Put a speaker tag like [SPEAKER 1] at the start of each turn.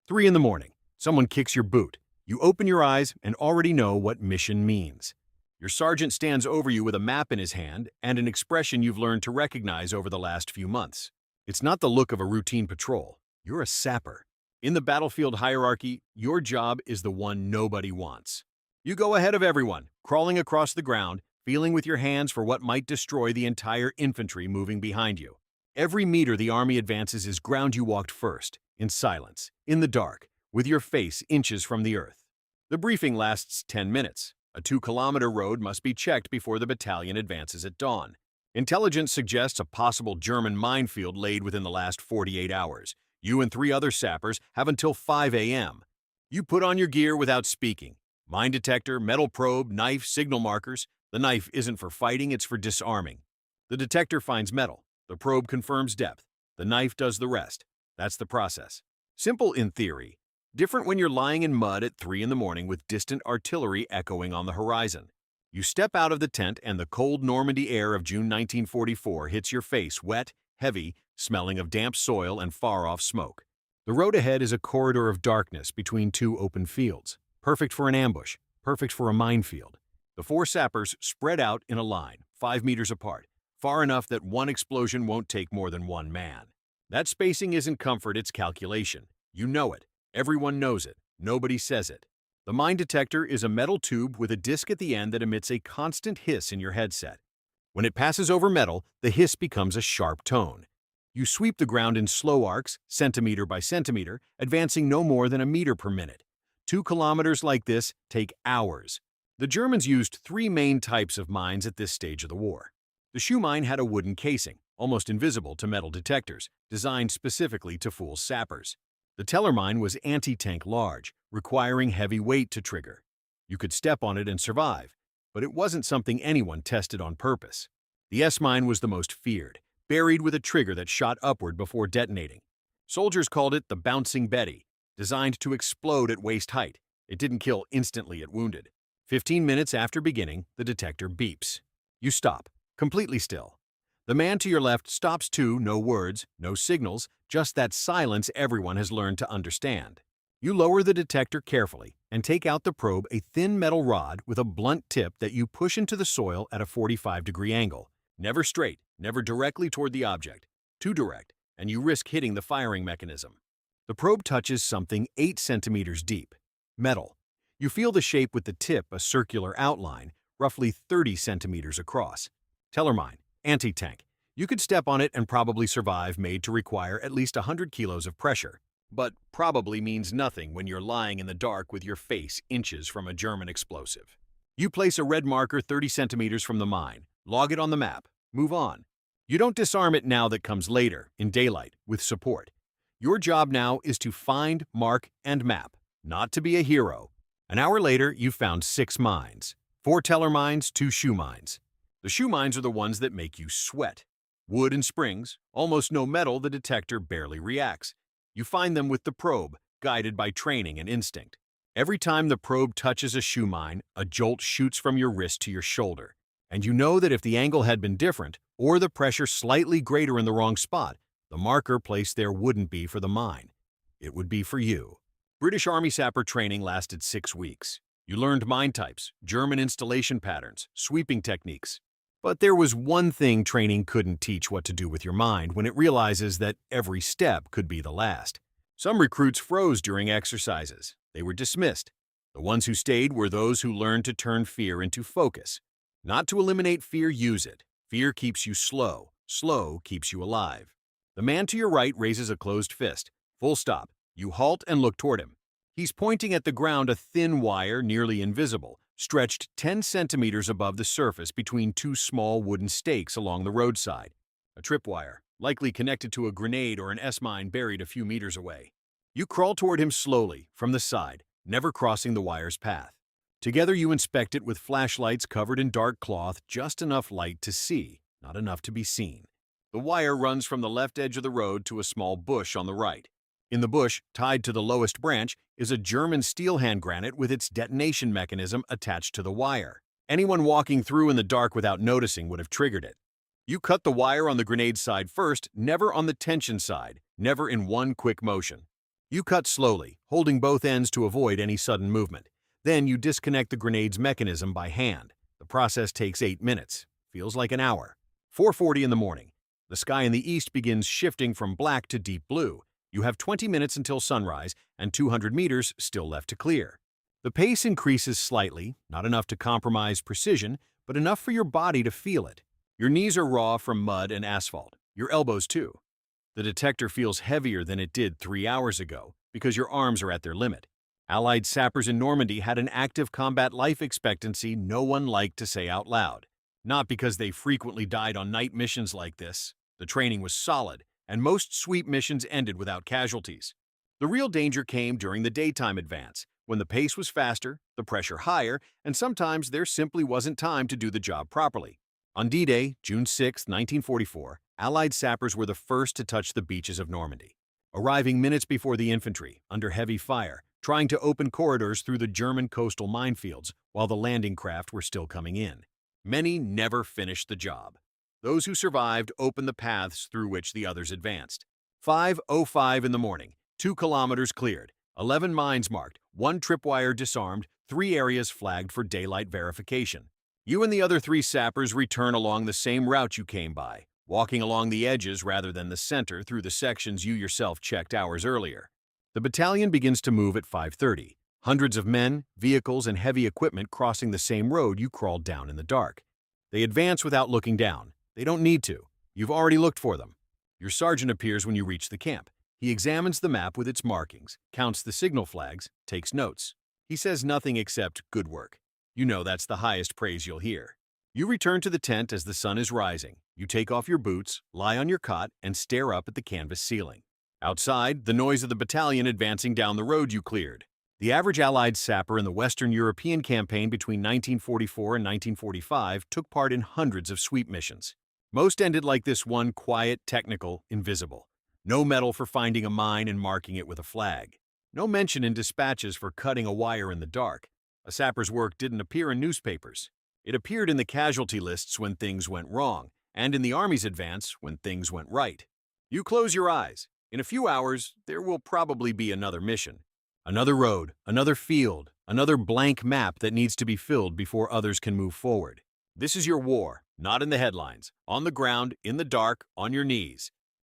[SPEAKER 1] 3 in the morning. Someone kicks your boot. You open your eyes and already know what mission means. Your sergeant stands over you with a map in his hand and an expression you've learned to recognize over the last few months. It's not the look of a routine patrol. You're a sapper. In the battlefield hierarchy, your job is the one nobody wants. You go ahead of everyone, crawling across the ground, feeling with your hands for what might destroy the entire infantry moving behind you. Every meter the army advances is ground you walked first, in silence, in the dark, with your face inches from the earth. The briefing lasts 10 minutes. A 2-kilometer road must be checked before the battalion advances at dawn. Intelligence suggests a possible German minefield laid within the last 48 hours. You and 3 other sappers have until 5 a.m. You put on your gear without speaking. Mine detector, metal probe, knife, signal markers. The knife isn't for fighting, it's for disarming. The detector finds metal. The probe confirms depth. The knife does the rest. That's the process. Simple in theory. Different when you're lying in mud at 3 in the morning with distant artillery echoing on the horizon. You step out of the tent and the cold Normandy air of June 1944 hits your face, wet, heavy, smelling of damp soil and far-off smoke. The road ahead is a corridor of darkness between 2 open fields. Perfect for an ambush, perfect for a minefield. The 4 sappers spread out in a line, 5 meters apart, far enough that one explosion won't take more than 1 man. That spacing isn't comfort, it's calculation. You know it. Everyone knows it. Nobody says it. The mine detector is a metal tube with a disc at the end that emits a constant hiss in your headset. When it passes over metal, the hiss becomes a sharp tone. You sweep the ground in slow arcs, centimeter by centimeter, advancing no more than a meter per minute. 2 kilometers like this take hours. The Germans used 3 main types of mines at this stage of the war. The shoe mine had a wooden casing, almost invisible to metal detectors, designed specifically to fool sappers. The teller mine was anti-tank large, requiring heavy weight to trigger. You could step on it and survive, but it wasn't something anyone tested on purpose. The S-mine was the most feared, buried with a trigger that shot upward before detonating. Soldiers called it the bouncing Betty, designed to explode at waist height. It didn't kill instantly it wounded. 15 minutes after beginning, the detector beeps. You stop, completely still. The man to your left stops too, no words, no signals, just that silence everyone has learned to understand. You lower the detector carefully and take out the probe, a thin metal rod with a blunt tip that you push into the soil at a 45-degree angle. Never straight, never directly toward the object. Too direct, and you risk hitting the firing mechanism. The probe touches something 8 centimeters deep. Metal. You feel the shape with the tip, a circular outline, roughly 30 centimeters across. Teller mine. Anti-tank. You could step on it and probably survive, made to require at least 100 kilos of pressure. But probably means nothing when you're lying in the dark with your face inches from a German explosive. You place a red marker 30 centimeters from the mine, log it on the map, move on. You don't disarm it now, that comes later, in daylight, with support. Your job now is to find, mark, and map, not to be a hero. An hour later, you've found 6 mines. 4 teller mines, 2 shoe mines. The shoe mines are the ones that make you sweat. Wood and springs, almost no metal, the detector barely reacts. You find them with the probe, guided by training and instinct. Every time the probe touches a shoe mine, a jolt shoots from your wrist to your shoulder. And you know that if the angle had been different, or the pressure slightly greater in the wrong spot, the marker placed there wouldn't be for the mine. It would be for you. British Army sapper training lasted 6 weeks. You learned mine types, German installation patterns, sweeping techniques. But there was one thing training couldn't teach: what to do with your mind when it realizes that every step could be the last. Some recruits froze during exercises. They were dismissed. The ones who stayed were those who learned to turn fear into focus. Not to eliminate fear, use it. Fear keeps you slow. Slow keeps you alive. The man to your right raises a closed fist. Full stop. You halt and look toward him. He's pointing at the ground, a thin wire, nearly invisible, stretched 10 centimeters above the surface between 2 small wooden stakes along the roadside. A tripwire, likely connected to a grenade or an S-mine buried a few meters away. You crawl toward him slowly, from the side, never crossing the wire's path. Together you inspect it with flashlights covered in dark cloth, just enough light to see, not enough to be seen. The wire runs from the left edge of the road to a small bush on the right. In the bush, tied to the lowest branch, is a German steel hand granite with its detonation mechanism attached to the wire. Anyone walking through in the dark without noticing would have triggered it. You cut the wire on the grenade side first, never on the tension side, never in one quick motion. You cut slowly, holding both ends to avoid any sudden movement. Then you disconnect the grenade's mechanism by hand. The process takes 8 minutes. Feels like an hour. 4:40 in the morning. The sky in the east begins shifting from black to deep blue. You have 20 minutes until sunrise and 200 meters still left to clear. The pace increases slightly, not enough to compromise precision, but enough for your body to feel it. Your knees are raw from mud and asphalt, your elbows too. The detector feels heavier than it did 3 hours ago because your arms are at their limit. Allied sappers in Normandy had an active combat life expectancy no one liked to say out loud. Not because they frequently died on night missions like this. The training was solid, and most sweep missions ended without casualties. The real danger came during the daytime advance, when the pace was faster, the pressure higher, and sometimes there simply wasn't time to do the job properly. On D-Day, June 6, 1944, Allied sappers were the first to touch the beaches of Normandy, arriving minutes before the infantry, under heavy fire, trying to open corridors through the German coastal minefields while the landing craft were still coming in. Many never finished the job. Those who survived opened the paths through which the others advanced. 5:05 in the morning, 2 kilometers cleared, 11 mines marked, 1 tripwire disarmed, 3 areas flagged for daylight verification. You and the other 3 sappers return along the same route you came by, walking along the edges rather than the center through the sections you yourself checked hours earlier. The battalion begins to move at 5:30. Hundreds of men, vehicles, and heavy equipment crossing the same road you crawled down in the dark. They advance without looking down. They don't need to. You've already looked for them. Your sergeant appears when you reach the camp. He examines the map with its markings, counts the signal flags, takes notes. He says nothing except good work. You know that's the highest praise you'll hear. You return to the tent as the sun is rising. You take off your boots, lie on your cot, and stare up at the canvas ceiling. Outside, the noise of the battalion advancing down the road you cleared. The average Allied sapper in the Western European campaign between 1944 and 1945 took part in hundreds of sweep missions. Most ended like this one: quiet, technical, invisible. No medal for finding a mine and marking it with a flag. No mention in dispatches for cutting a wire in the dark. A sapper's work didn't appear in newspapers. It appeared in the casualty lists when things went wrong, and in the Army's advance when things went right. You close your eyes. In a few hours, there will probably be another mission. Another road, another field, another blank map that needs to be filled before others can move forward. This is your war, not in the headlines, on the ground, in the dark, on your knees.